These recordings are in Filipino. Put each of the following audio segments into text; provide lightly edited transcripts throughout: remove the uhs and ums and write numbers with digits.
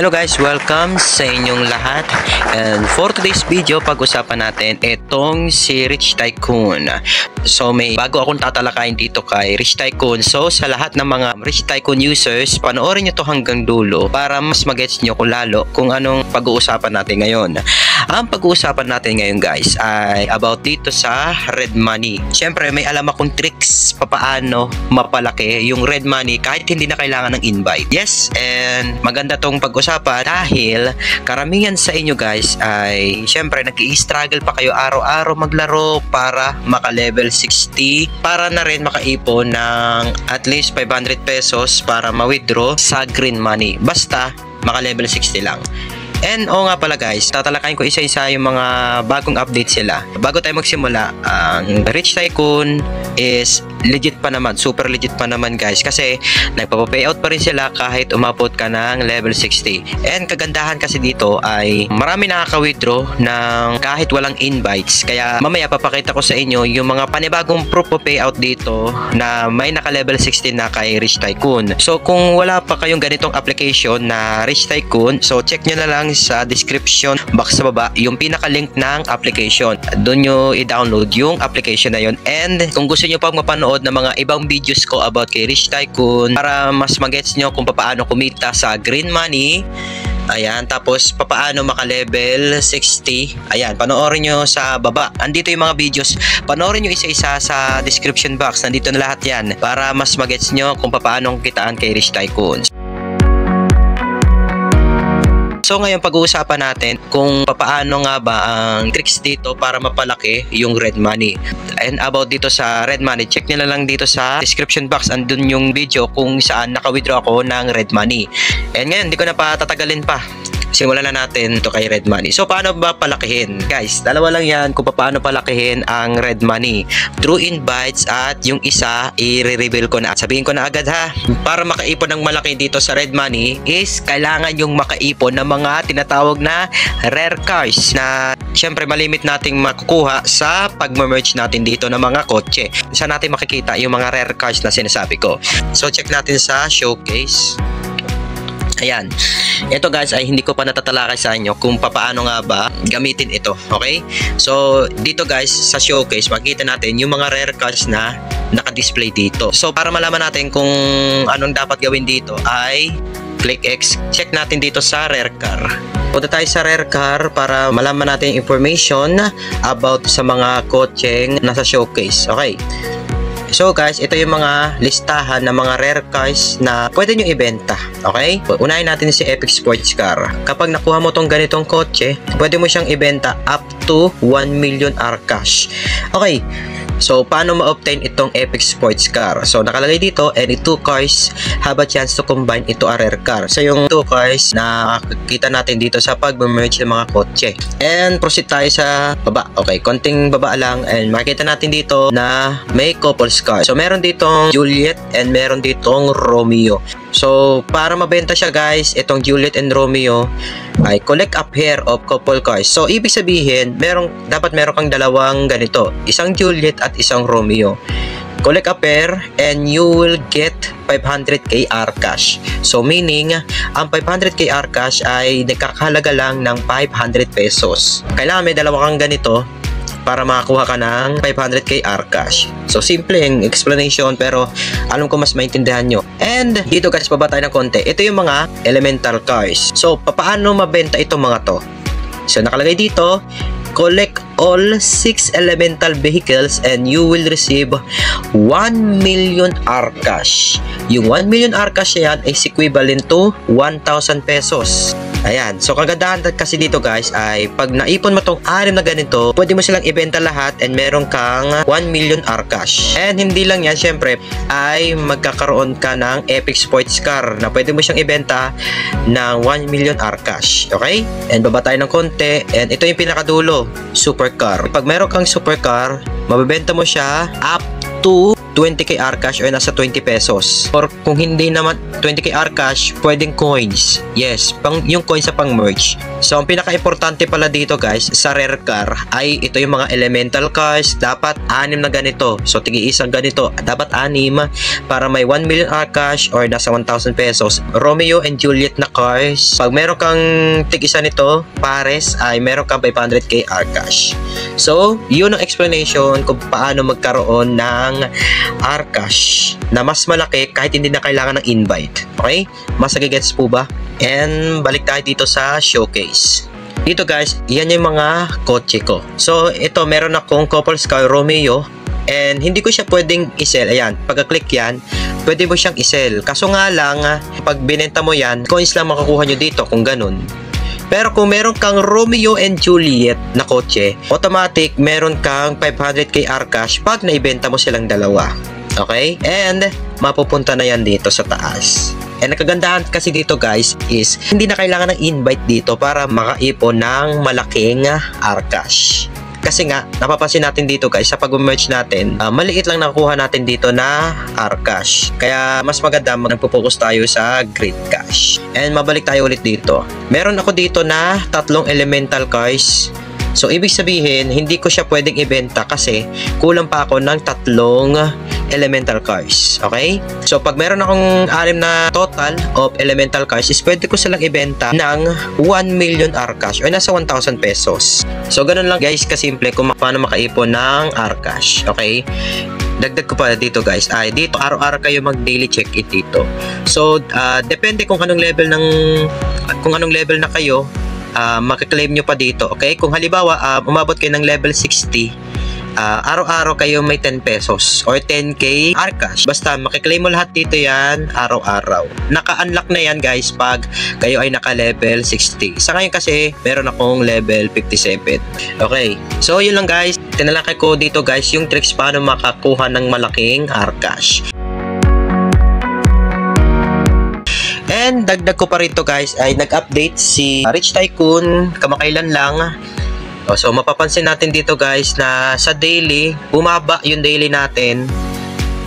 Hello guys, welcome sa inyong lahat. And for today's video, pag-usapan natin itong si Rich Tycoon. So may bago akong tatalakayin dito kay Rich Tycoon. So sa lahat ng mga Rich Tycoon users, panoorin nyo to hanggang dulo para mas magets nyo kung lalo kung anong pag-uusapan natin ngayon. Ang pag-uusapan natin ngayon guys ay about dito sa red money. Siyempre may alam akong tricks papaano mapalaki yung red money kahit hindi na kailangan ng invite. Yes, and maganda tong pag-usapan dahil karamihan sa inyo guys ay siyempre nag-i-struggle pa kayo araw-araw maglaro para maka-level 60 para na rin makaipon ng at least 500 pesos para ma-withdraw sa green money. Basta maka-level 60 lang. And oo nga pala guys, tatalakayin ko isa-isa yung mga bagong update sila. Bago tayo magsimula, ang Rich Tycoon is legit pa naman, super legit pa naman guys. Kasi nagpapayout pa rin sila kahit umabot ka ng level 60. And kagandahan kasi dito ay marami nakaka-withdraw ng kahit walang invites. Kaya mamaya papakita ko sa inyo yung mga panibagong proof of payout dito na may naka-level 60 na kay Rich Tycoon. So kung wala pa kayong ganitong application na Rich Tycoon, so check nyo na lang sa description box sa baba yung pinaka-link ng application. Doon nyo i-download yung application na yun. And kung gusto nyo pang mapanood ng mga ibang videos ko about kay Rich Tycoon para mas magets nyo kung paano kumita sa green money, ayan, tapos papaano maka-level 60, ayan, panoorin nyo sa baba. Andito yung mga videos, panoorin nyo isa-isa sa description box. Nandito na lahat yan para mas magets nyo kung paano kitaan kay Rich Tycoon. So ngayon pag-uusapan natin kung paano nga ba ang tricks dito para mapalaki yung red money. And about dito sa red money, check nyo na lang dito sa description box, andun yung video kung saan naka-withdraw ako ng red money. And ngayon, hindi ko na patatagalin pa. Simulan na natin ito kay red money. So paano ba palakihin? Guys, dalawa lang yan kung paano palakihin ang red money. Through invites at yung isa i-reveal ko na. Sabihin ko na agad ha. Para makaipon ng malaki dito sa red money is kailangan yung makaipon ng mga tinatawag na rare cars na syempre malimit nating makukuha sa pag-merge natin dito ng mga kotse. Saan natin makikita yung mga rare cars na sinasabi ko? So check natin sa showcase. Ayan. Ito guys ay hindi ko pa natatalakay sa inyo kung paano nga ba gamitin ito. Okay? So dito guys sa showcase makikita natin yung mga rare cars na naka-display dito. So para malaman natin kung anong dapat gawin dito ay click X. Check natin dito sa rare car. Punta tayo sa rare car para malaman natin information about sa mga kotseng nasa showcase. Okay? So guys, ito yung mga listahan ng mga rare cars na pwede nyo ibenta. Okay? Unahin natin si Epic Sports Car. Kapag nakuha mo tong ganitong kotse, pwede mo siyang ibenta up to 1 million Rcash. Okay. So, paano ma-obtain itong Epic Sports Car? So, nakalagay dito, any two cars have a chance to combine into a rare car. So, yung two cars na makikita natin dito sa pag-merge ng mga kotse. And, proceed tayo sa baba. Okay, konting baba lang. And, makikita natin dito na may couples car. So, meron ditong Juliet and meron ditong Romeo. So, para mabenta siya guys, itong Juliet and Romeo ay collect a pair of couple cars. So, ibig sabihin, dapat meron kang dalawang ganito. Isang Juliet at isang Romeo. Collect a pair and you will get 500k Rcash. So, meaning, ang 500k Rcash ay nagkakahalaga lang ng 500 pesos. Kailangan may dalawa kang ganito para makakuha ka ng 500k Rcash. So, simple yung explanation pero alam ko mas maintindihan nyo. And dito guys, baba tayo ng konti. Ito yung mga elemental cars. So, paano mabenta itong mga to? So, nakalagay dito, collect all 6 elemental vehicles and you will receive 1 million Rcash. Yung 1 million Rcash yan is equivalent to 1,000 pesos. Ayan. So, kagandahan kasi dito guys ay pag naipon mo tong 6 na ganito, pwede mo silang ibenta lahat and meron kang 1 million Rcash. And hindi lang yan, syempre, ay magkakaroon ka ng Epic Sports Car na pwede mo siyang ibenta ng 1 million Rcash. Okay? And baba tayo ng konti. And ito yung pinakadulo, supercar. Pag meron kang supercar, mabibenta mo siya up to 20k Rcash or nasa 20 pesos. Or kung hindi naman 20k Rcash, pwedeng coins. Yes, yung coins sa pang merge. So ang pinaka-importante pala dito guys sa rare car ay ito yung mga elemental cars. Dapat 6 na ganito. So tigi-isang ganito, dapat 6 para may 1 million Rcash or nasa 1,000 pesos. Romeo and Juliet na cars. Pag meron kang tig-isa nito, pares ay meron kang 500k Rcash. So yun ang explanation kung paano magkaroon ng Rcash na mas malaki kahit hindi na kailangan ng invite. Okay? Mas nagigets po ba? And balik tayo dito sa showcase. Dito guys, yan yung mga kotse ko. So ito, meron akong Couples Car Romeo and hindi ko siya pwedeng isell. Ayan, pagka-click yan, pwede mo siyang isell. Kaso nga lang, pag binenta mo yan, coins lang makakuha nyo dito kung ganun. Pero kung meron kang Romeo and Juliet na kotse, automatic meron kang 500k Rcash pag naibenta mo silang dalawa. Okay? And mapupunta na yan dito sa taas. And ang kagandahan kasi dito guys is hindi na kailangan ng invite dito para makaipon ng malaking Rcash. Kasi nga, napapansin natin dito guys, sa pag-merge natin, maliit lang nakukuha natin dito na Rcash. Kaya mas maganda magpo-focus tayo sa Great Cash. And mabalik tayo ulit dito. Meron ako dito na 3 elemental cars. So ibig sabihin, hindi ko siya pwedeng ibenta kasi kulang pa ako ng 3 elemental cars. Okay? So pag meron akong 6 na total of elemental cars, is pwede ko silang ibenta ng 1 million Rcash o nasa 1,000 pesos. So ganun lang guys kasimple kung paano makaipon ng Rcash. Okay? Dagdag ko pa dito guys, ay dito araw-araw kayo mag daily check-in dito. So depende kung anong level na kayo, makaklaim nyo pa dito. Okay, kung halimbawa umabot kayo ng level 60, araw-araw kayo may 10 pesos or 10k Rcash. Basta makiklaim mo lahat dito yan araw-araw. Naka-unlock na yan guys pag kayo ay naka-level 60. Sa ngayon kasi meron akong level 57. Okay, so yun lang guys, tinalakay ko dito guys yung tricks paano makakuha ng malaking Rcash. And dagdag ko pa rito guys ay nag-update si Rich Tycoon kamakailan lang. So mapapansin natin dito guys na sa daily bumaba yung daily natin.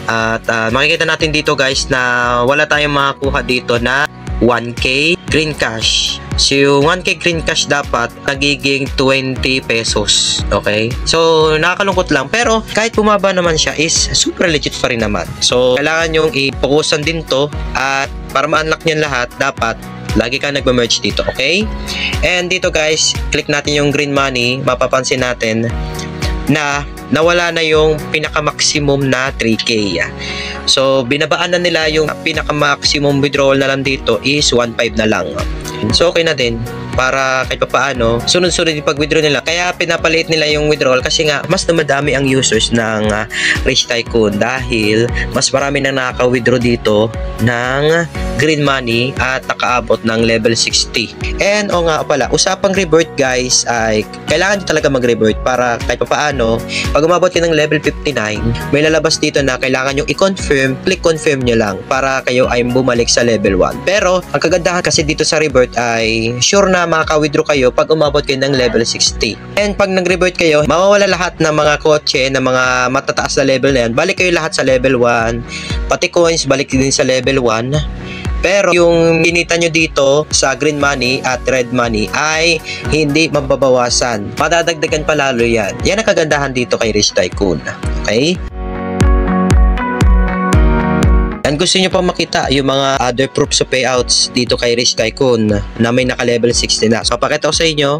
At makikita natin dito guys na wala tayong makakuha dito na 1k green cash. So yung 1k green cash dapat nagiging 20 pesos. Okay? So nakakalungkot lang pero kahit bumaba naman siya is super legit pa rin naman. So kailangan yung i-focusan din to at para ma-unlock niyan lahat dapat lagi ka nagme-merge dito. Okay? And dito guys, click natin yung green money, mapapansin natin na nawala na yung pinaka-maximum na 3k. So binabaan na nila yung pinaka-maximum withdrawal na lang dito is 1.5 na lang. So okay na din para kahit paano sunod-sunod yung pag-withdraw nila. Kaya pinapalit nila yung withdrawal kasi nga mas namadami ang users ng Rich Tycoon dahil mas marami nang nakaka-withdraw dito ng green money at nakaabot ng level 60. And nga pala, usapang revert guys ay kailangan talaga mag-revert para kahit paano pag umabot ka ng level 59 may lalabas dito na kailangan nyo i-confirm, click confirm nyo lang para kayo ay bumalik sa level 1. Pero ang kagandahan kasi dito sa revert ay sure na makaka-withdraw kayo pag umabot kayo ng level 60. And pag nag-revert kayo, mawawala lahat ng mga kotse na mga matataas na level na yan. Balik kayo lahat sa level 1. Pati coins, balik din sa level 1. Pero yung binita nyo dito sa green money at red money ay hindi mababawasan. Madadagdagan pa lalo yan. Yan ang kagandahan dito kay Rich Tycoon. Okay? And gusto nyo pa makita yung mga other proofs of payouts dito kay Rich Tycoon na may naka-level 60 na. So, pakita ko sa inyo.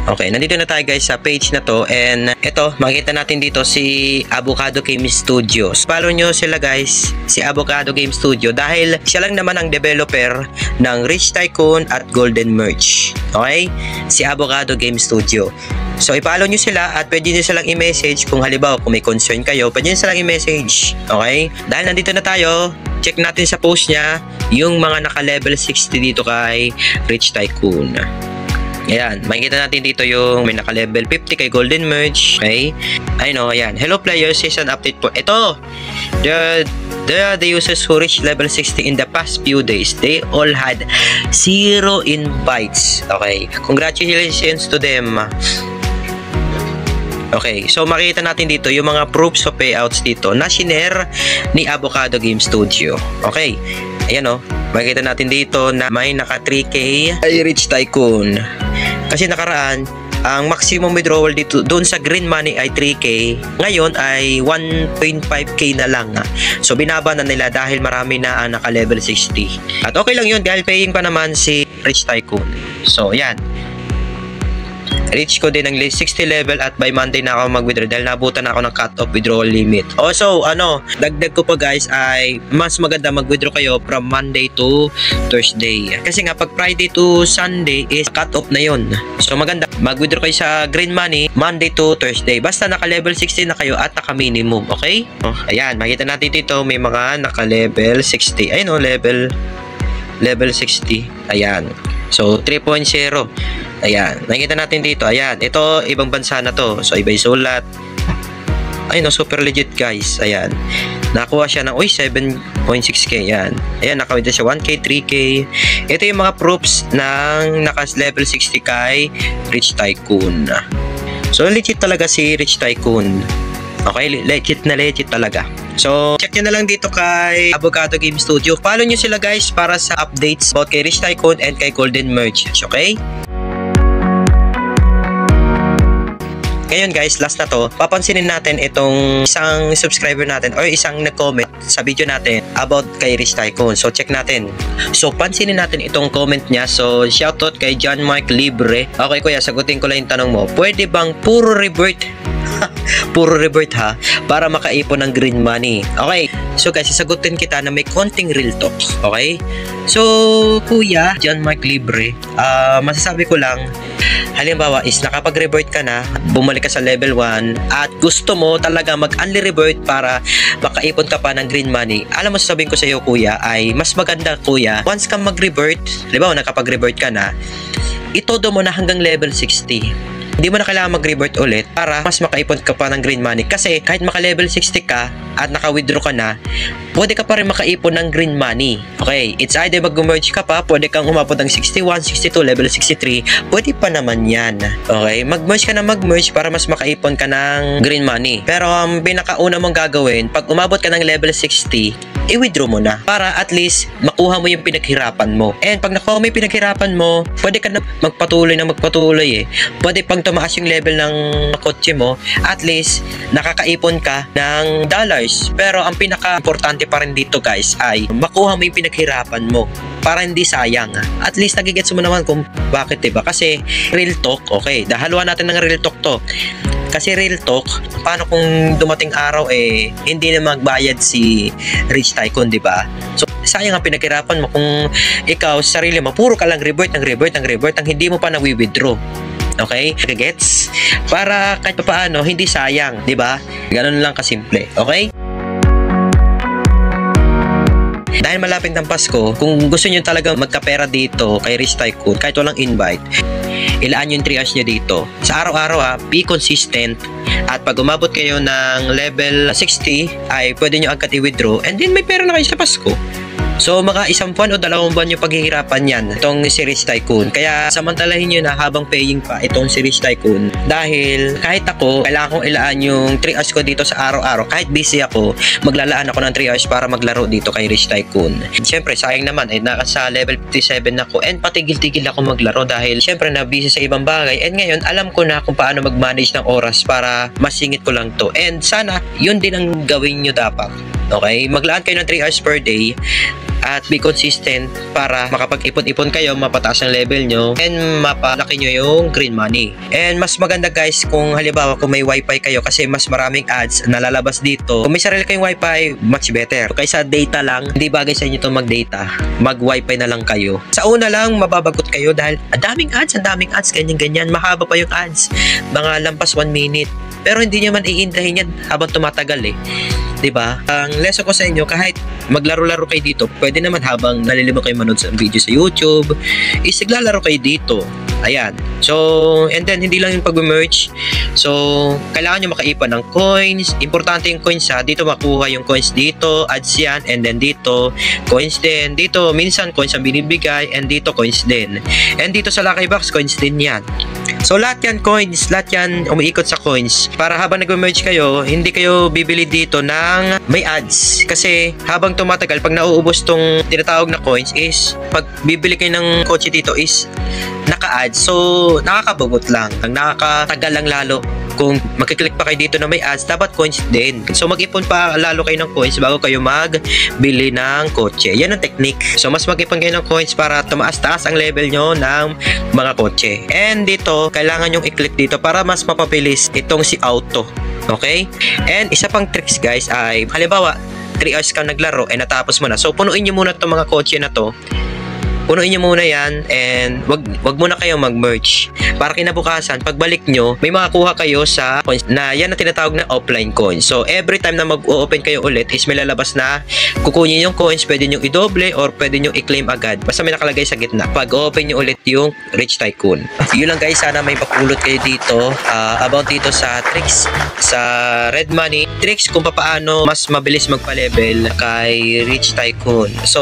Okay, nandito na tayo guys sa page na to. And ito, makikita natin dito si Avocado Game Studios. Follow nyo sila guys, si Avocado Game Studio dahil siya lang naman ang developer ng Rich Tycoon at Golden Merge. Okay? Si Avocado Game Studio. So, i-follow nyo sila at pwede nyo silang i-message kung halimbawa kung may concern kayo, pwede nyo silang i-message. Okay? Dahil nandito na tayo, check natin sa post niya yung mga naka-level 60 dito kay Rich Tycoon. Ayan, makikita natin dito yung may naka-level 50 kay Golden Merge. Okay? Ayan. Hello players, here's an update po. Ito, there are the users who reached level 60 in the past few days. They all had 0 invites. Okay, congratulations to them. Okay, so makita natin dito yung mga proofs of payouts dito na shinare ni Avocado Game Studio. Okay, ayan o. Makikita natin dito na may naka 3K ay Rich Tycoon. Kasi nakaraan, ang maximum withdrawal dito doon sa green money ay 3K. Ngayon ay 1.5K na lang. So binaba na nila dahil marami na ang naka level 60. At okay lang yun dahil paying pa naman si Rich Tycoon. So yan. Reach ko din ang 60 level at by Monday na ako mag-withdraw dahil nabutan na ako ng cut-off withdrawal limit. Also, dagdag ko pa guys ay mas maganda mag-withdraw kayo from Monday to Thursday. Kasi nga pag Friday to Sunday is cut-off na yon. So maganda mag-withdraw kayo sa green money Monday to Thursday. Basta naka-level 60 na kayo at naka-minimum, okay? Ayan, makita natin dito may mga naka-level 60. Ayun level 60. Ayan. So 3.0. Ayan, nakikita natin dito. Ayan, ito ibang bansa na to. So iba yung sulat. Ayun, super legit guys. Ayan. Nakuha siya ng 7.6k. Ayan. Ayan, nakawita siya 1k, 3k. Ito yung mga proofs ng level 60 kay Rich Tycoon. So legit talaga si Rich Tycoon. Okay, legit talaga. So, check nyo na lang dito kay Avocado Game Studio. Follow nyo sila guys para sa updates about kay Rich Tycoon and kay Golden Merchants, okay? Ngayon guys, last na to, papansinin natin itong isang subscriber natin or isang nag-comment sa video natin about kay Rich Tycoon. So check natin. So pansinin natin itong comment niya. So shoutout kay John Mike Libre. Okay kuya, sagutin ko lang yung tanong mo. Pwede bang puro revert? Puro revert ha, para makaipon ng green money. Okay, so guys, sasagutin kita na may konting real talk. Okay, so kuya John Mike Libre, masasabi ko lang, halimbawa is nakapag-revert ka na, bumalik ka sa level 1 at gusto mo talaga mag-unli revert para makaipon ka pa ng green money. Alam mo, sasabihin ko sa iyo kuya ay mas maganda kuya, once ka mag-revert, halimbawa nakapag-revert ka na, itodo mo na hanggang level 60. Hindi mo na kailangan mag-revert ulit para mas makaipon ka pa ng green money. Kasi kahit maka-level 60 ka at naka-withdraw ka na, pwede ka pa rin makaipon ng green money. Okay, it's either mag-merge ka pa, pwede kang umabot ng 61, 62, level 63, pwede pa naman yan. Okay, mag-merge ka na mag-merge para mas makaipon ka ng green money. Pero ang pinakauna mong gagawin, pag umabot ka ng level 60, i-withdraw mo na para at least makuha mo yung pinaghirapan mo. And pag nakuha mo yung pinaghirapan mo, pwede ka na magpatuloy eh. Pwede pang tumaas yung level ng kotse mo, at least nakakaipon ka ng dollars. Pero ang pinaka-importante pa rin dito guys ay makuha mo yung pinaghirapan mo para hindi sayang. At least nagigets mo naman kung bakit, diba? Kasi real talk, okay, dahaluan natin ng real talk to. Kasi real talk, paano kung dumating araw hindi na magbayad si Rich Tycoon, di ba? So sayang ang pinaghirapan mo kung ikaw sa sarili mo puro ka lang revert ang hindi mo pa na-withdraw. Okay? Gets? Para kahit paano hindi sayang, di ba? Ganun lang kasimple. Okay? Dahil malapit ng Pasko, kung gusto niyo talaga magkapera dito kay Rich Tycoon, kahit walang invite, ilaan yung 3 hours nyo dito. Sa araw-araw be consistent. At pag umabot kayo ng level 60, ay pwede nyo agad i-withdraw. And then may pera na kayo sa Pasko. So mga 1 buwan o 2 buwan yung paghihirapan yan, itong si Rich Tycoon. Kaya samantalahin nyo na habang paying pa itong si Rich Tycoon. Dahil kahit ako, kailangan kong ilaan yung 3 hours ko dito sa araw-araw. Kahit busy ako, maglalaan ako ng 3 hours para maglaro dito kay Rich Tycoon. Siyempre, sayang naman, nasa level 57 ako. And patigil-tigil ako maglaro dahil siyempre na busy sa ibang bagay. And ngayon, alam ko na kung paano mag-manage ng oras para masingit ko lang to. And sana, yun din ang gawin nyo dapat. Okay? Maglaan kayo ng 3 hours per day at be consistent para makapag-ipon-ipon kayo, mapataas ang level nyo, and mapalaki nyo yung green money. And mas maganda guys kung halimbawa kung may wifi kayo kasi mas maraming ads na lalabas dito. Kung may sarili kayong wifi, much better. Kaysa data lang, hindi bagay sa inyo itong mag-data. Mag-wifi na lang kayo. Sa una lang, mababagot kayo dahil ang daming ads, ganyan-ganyan. Mahaba pa yung ads. Mga lampas 1 minute. Pero hindi nyo man iindahin yan habang tumatagal eh. Diba? Ang lesson ko sa inyo, kahit maglaro-laro kayo dito, pwede naman habang nalilibang kayo manood sa video sa YouTube, is naglalaro kayo dito. Ayan. So, and then hindi lang yung pag-merge. So, kailangan nyo makaipan ng coins. Importante yung coins ha. Dito makuha yung coins dito, ads yan, and then dito, coins din. Dito, minsan coins ang binibigay, and dito coins din. And dito sa Lucky Box, coins din yan. So lahat yan coins, lahat yan umiikot sa coins. Para habang nag-merge kayo, hindi kayo bibili dito ng may ads. Kasi habang tumatagal, pag nauubos tong tinatawag na coins is, pag bibili kayo ng kotse dito is naka-ads. So nakakabagot lang, ang nakakatagal lang lalo. Kung makiklik pa kayo dito na may ads, dapat coins din. So mag-ipon pa lalo kayo ng coins bago kayo magbili ng kotse. Yan ang technique. So mas mag-ipon kayo ng coins para tumaas-taas ang level nyo ng mga kotse. And dito, kailangan yung i-click dito para mas mapabilis itong si auto. Okay? And isa pang tricks guys ay, halimbawa 3 hours ka naglaro and natapos mo na. So punuin nyo muna itong mga kotse na to. Punuin nyo muna yan and wag muna kayong mag-merge. Para kinabukasan, pagbalik nyo, may makakuha kayo sa coins na yan na tinatawag na offline coins. So, every time na mag-open kayo ulit is may lalabas na kukunin yung coins, pwede nyo i-doble or pwede nyo i-claim agad. Basta may nakalagay sa gitna. Pag-open nyo ulit yung Rich Tycoon. Yun lang guys, sana may mapulot kayo dito about dito sa tricks sa Red Money. Tricks kung paano mas mabilis magpa-level kay Rich Tycoon. So,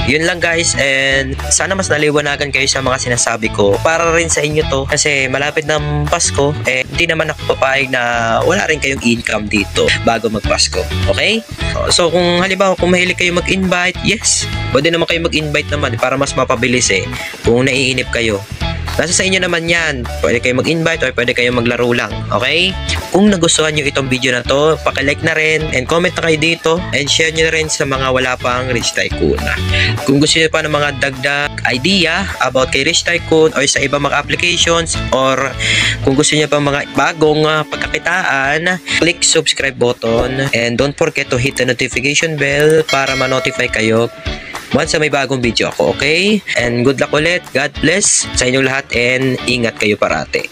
yun lang guys, and sana mas naliwanagan kayo sa mga sinasabi ko para rin sa inyo to kasi malapit ng Pasko, hindi naman ako papayag na wala rin kayong income dito bago magpasko. Okay? So kung halimbawa kung mahilig kayo mag-invite, yes, pwede naman kayo mag-invite naman para mas mapabilis kung naiinip kayo. Nasa sa inyo naman yan. Pwede kayo mag-invite or pwede kayo maglaro lang. Okay? Kung nagustuhan nyo itong video na to, pakilike na rin and comment na kayo dito and share nyo na rin sa mga wala pang Rich Tycoon. Kung gusto nyo pa ng mga dagdag idea about kay Rich Tycoon or sa ibang mga applications or kung gusto nyo pa mga bagong pagkakitaan, click subscribe button and don't forget to hit the notification bell para ma-notify kayo once may bagong video ako, okay? And good luck ulit. God bless sa inyong lahat and ingat kayo parate.